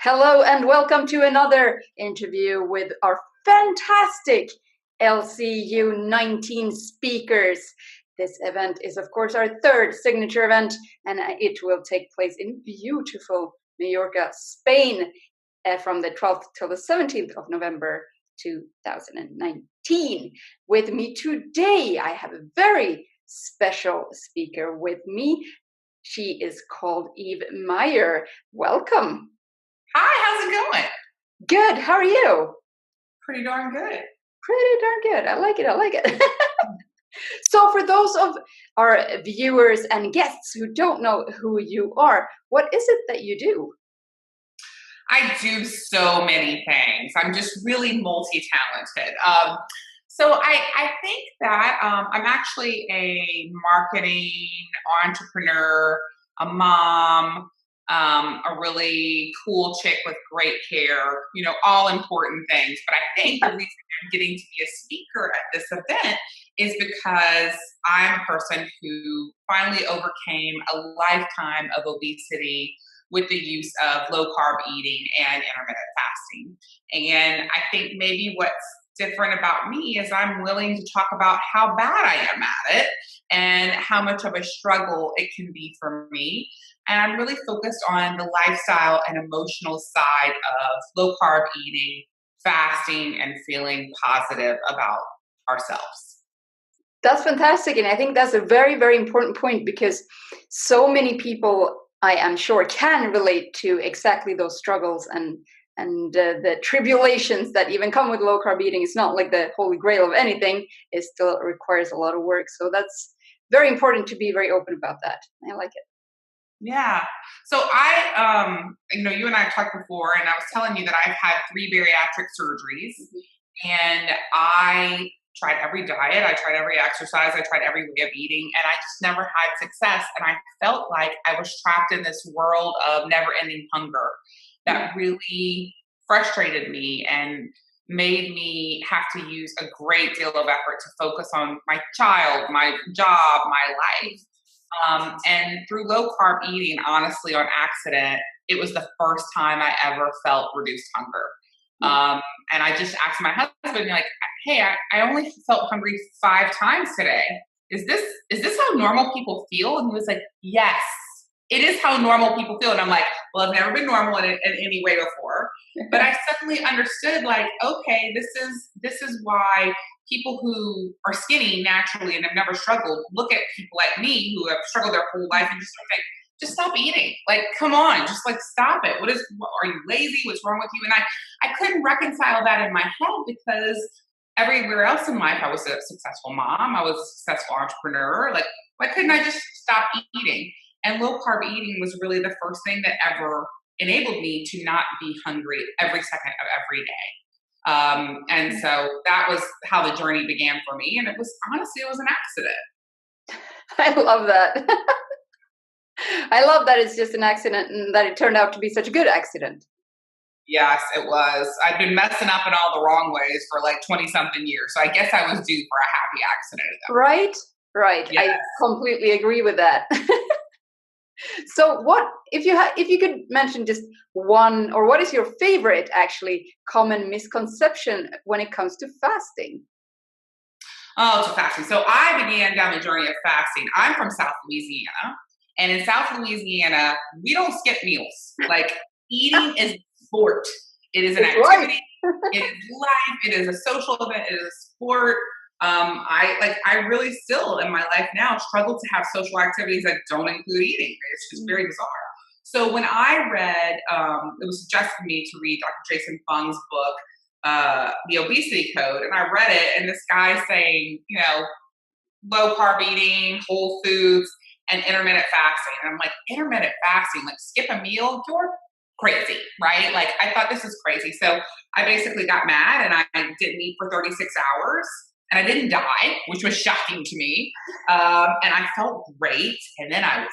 Hello and welcome to another interview with our fantastic LCU19 speakers. This event is, of course, our third signature event, and it will take place in beautiful Mallorca, Spain, from the 12th till the 17th of November 2019. With me today, I have a very special speaker with me. She is called Eve Meyer. Welcome. Hi, how's it going? Good. How are you? Pretty darn good. Pretty darn good. I like it. I like it. So for those of our viewers and guests who don't know who you are, what is it that you do? I do so many things. I'm just really multi-talented. So I think that I'm actually a marketing entrepreneur, a mom, a really cool chick with great hair, all important things. But I think the reason I'm getting to be a speaker at this event is because I'm a person who finally overcame a lifetime of obesity with the use of low carb eating and intermittent fasting. And I think maybe what's different about me is I'm willing to talk about how bad I am at it and how much of a struggle it can be for me. And I'm really focused on the lifestyle and emotional side of low carb eating, fasting, and feeling positive about ourselves. That's fantastic. And I think that's a very, very important point because so many people, I am sure, can relate to exactly those struggles and the tribulations that even come with low carb eating. It's not like the holy grail of anything. It still requires a lot of work. So that's very important to be very open about that. I like it. Yeah. So you and I talked before, and I was telling you that I've had 3 bariatric surgeries, and I tried every diet, I tried every exercise, I tried every way of eating, and I just never had success. And I felt like I was trapped in this world of never ending hunger that really frustrated me and made me have to use a great deal of effort to focus on my child, my job, my life. And through low carb eating, honestly, on accident, it was the first time I ever felt reduced hunger. And I just asked my husband, like, hey, I only felt hungry 5 times today. Is this how normal people feel? And he was like, yes, it is how normal people feel. And I'm like, well, I've never been normal in any way before. But I suddenly understood, like, okay, this is why people who are skinny naturally and have never struggled look at people like me who have struggled their whole life and just think, just stop eating. Like, come on, just like stop it. Are you lazy? What's wrong with you? And I couldn't reconcile that in my head because everywhere else in life, I was a successful mom. I was a successful entrepreneur. Like, why couldn't I just stop eating? And low carb eating was really the first thing that ever enabled me to not be hungry every second of every day. And so that was how the journey began for me. And it was an accident. I love that. I love that it's just an accident and that it turned out to be such a good accident. Yes, it was. I'd been messing up in all the wrong ways for like 20 something years. So I guess I was due for a happy accident. Right? Right. Yes. I completely agree with that. So what if you could mention just one, or what is your favorite actually common misconception when it comes to fasting? Oh, to fasting. So I began down the journey of fasting. I'm from South Louisiana. And in South Louisiana, we don't skip meals. Like, eating is sport. It is an activity. It is life. It is a social event. It is a sport. I really still in my life now struggle to have social activities that don't include eating. It's just very bizarre. So when I read, it was suggested to me to read Dr. Jason Fung's book, The Obesity Code, and I read it, and this guy saying, low carb eating, whole foods, and intermittent fasting. And I'm like, intermittent fasting, like skip a meal? You're crazy, right? Like, I thought this is crazy. So I basically got mad and I didn't eat for 36 hours. And I didn't die, which was shocking to me. And I felt great. And then I was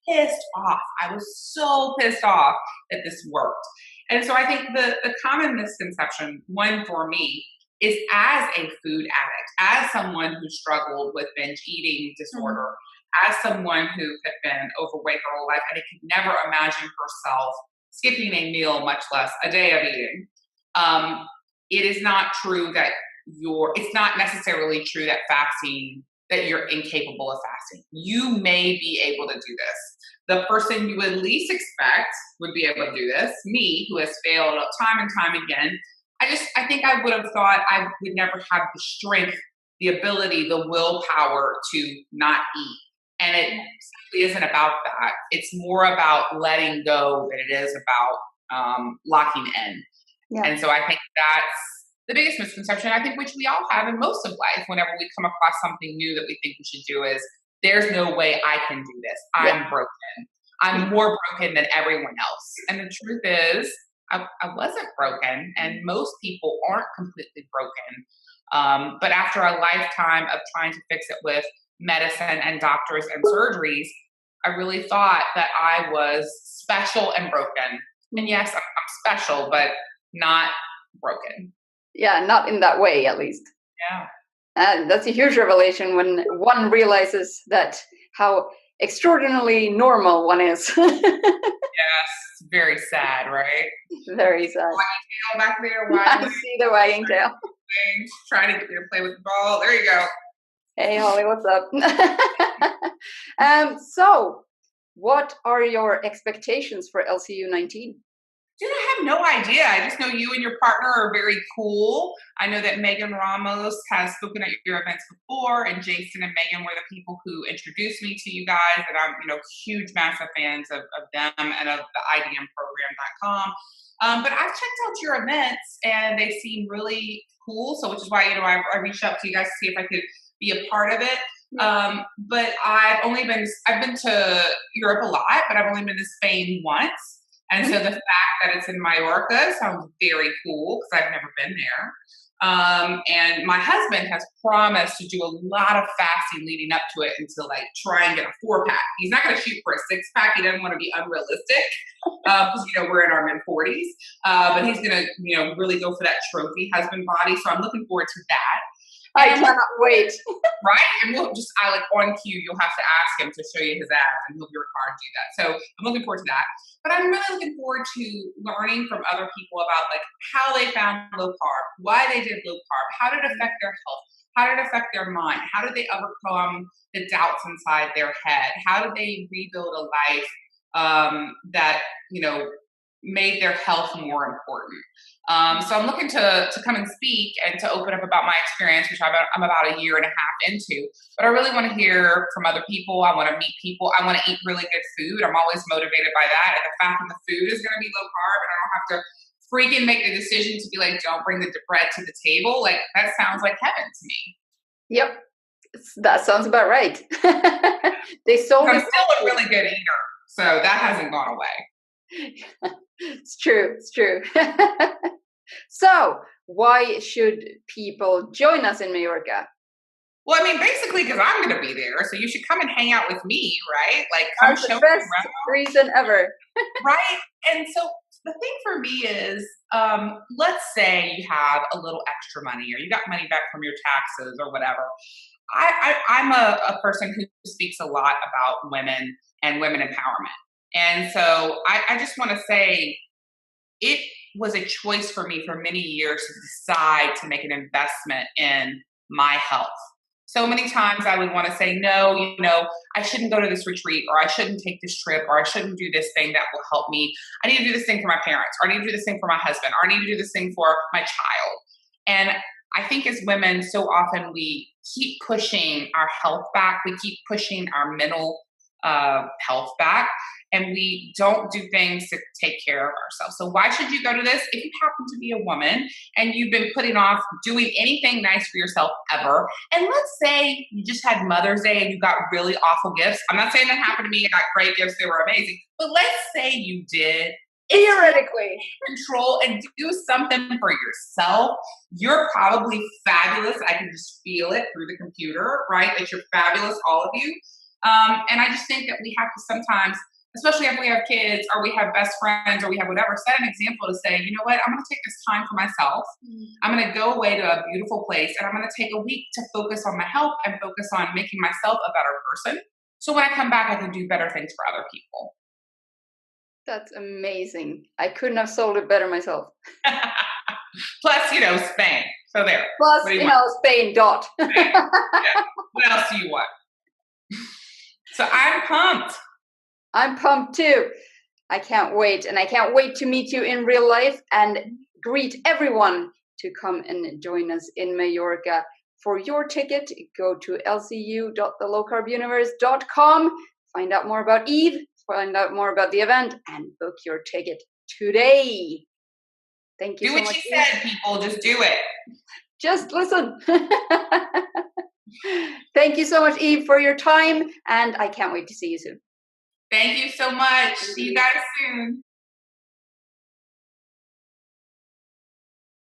pissed off. I was so pissed off that this worked. And so I think the common misconception, one for me, is as a food addict, as someone who struggled with binge eating disorder, as someone who had been overweight her whole life and could never imagine herself skipping a meal, much less a day of eating. It is not true that it's not necessarily true that that you're incapable of fasting. You may be able to do this. The person you would least expect would be able to do this, me, who has failed time and time again. I think I would have thought I would never have the strength, the ability, the willpower to not eat. And it simply isn't about that. It's more about letting go than it is about locking in. Yeah. And so I think that's the biggest misconception, I think, which we all have in most of life whenever we come across something new that we think we should do is, there's no way I can do this. I'm broken. I'm more broken than everyone else. And the truth is, I wasn't broken, and most people aren't completely broken. But after a lifetime of trying to fix it with medicine and doctors and surgeries, I really thought that I was special and broken. And yes, I'm special, but not broken. Yeah, not in that way, at least. Yeah. And that's a huge revelation when one realizes that how extraordinarily normal one is. Yes, very sad, right? Very sad. Wagging tail back there. I see the wagging tail. Trying to get me to play with the ball. There you go. Hey, Holly, what's up? So, what are your expectations for LCU19? Dude, I have no idea. I just know you and your partner are very cool. I know that Megan Ramos has spoken at your events before, and Jason and Megan were the people who introduced me to you guys, and I'm, huge, massive fans of them and of the idmprogram.com. But I've checked out your events, and they seem really cool. So, which is why, I reached out to you guys to see if I could be a part of it. But I've been to Europe a lot, but I've only been to Spain once. And so the fact that it's in Mallorca sounds very cool because I've never been there. And my husband has promised to do a lot of fasting leading up to it and to try and get a 4-pack. He's not going to shoot for a 6-pack. He doesn't want to be unrealistic because, we're in our mid-40s. But he's going to, really go for that trophy husband body. So I'm looking forward to that. I cannot wait. Right? And we'll just, on cue, you'll have to ask him to show you his abs and he'll be required to do that. So I'm looking forward to that. But I'm really looking forward to learning from other people about how they found low carb, why they did low carb, how did it affect their health, how did it affect their mind, how did they overcome the doubts inside their head, how did they rebuild a life that, made their health more important. So I'm looking to come and speak and to open up about my experience, which I'm about a year and a half into. But I really want to hear from other people. I want to meet people. I want to eat really good food. I'm always motivated by that. And the fact that the food is going to be low carb and I don't have to freaking make the decision to be don't bring the bread to the table. That sounds like heaven to me. Yep. That sounds about right. I'm still a really good eater. So that hasn't gone away. It's true. So, why should people join us in Mallorca? Well, basically because I'm going to be there, so you should come and hang out with me, right? Come show me around. Best reason ever. Right? And so the thing for me is, let's say you have a little extra money or you got money back from your taxes or whatever. I'm a person who speaks a lot about women and women empowerment. And so I just want to say it was a choice for me for many years to decide to make an investment in my health. So many times I would want to say, no, I shouldn't go to this retreat, or I shouldn't take this trip, or I shouldn't do this thing that will help me. I need to do this thing for my parents, or I need to do this thing for my husband, or I need to do this thing for my child. And I think as women, so often we keep pushing our health back. We keep pushing our mental health back. And we don't do things to take care of ourselves. So why should you go to this? If you happen to be a woman and you've been putting off doing anything nice for yourself ever, and let's say you just had Mother's Day and you got really awful gifts. I'm not saying that happened to me. I got great gifts. They were amazing. But let's say you did. Theoretically. Control and do something for yourself. You're probably fabulous. I can just feel it through the computer, right? That you're fabulous, all of you. And I just think that we have to sometimes, especially if we have kids or we have best friends or we have whatever, set an example to say, you know what, I'm going to take this time for myself. I'm going to go away to a beautiful place and I'm going to take a week to focus on my health and focus on making myself a better person. So when I come back, I can do better things for other people. That's amazing. I couldn't have sold it better myself. Plus, Spain. So there. Plus, Spain, dot. Yeah. What else do you want? So I'm pumped. I'm pumped too. I can't wait. And I can't wait to meet you in real life and greet everyone to come and join us in Mallorca. For your ticket, go to lcu.thelowcarbuniverse.com. Find out more about Eve, find out more about the event, and book your ticket today. Thank you so much. Do what she said, people. Just do it. Just listen. Thank you so much, Eve, for your time, and I can't wait to see you soon. Thank you so much. See you guys soon.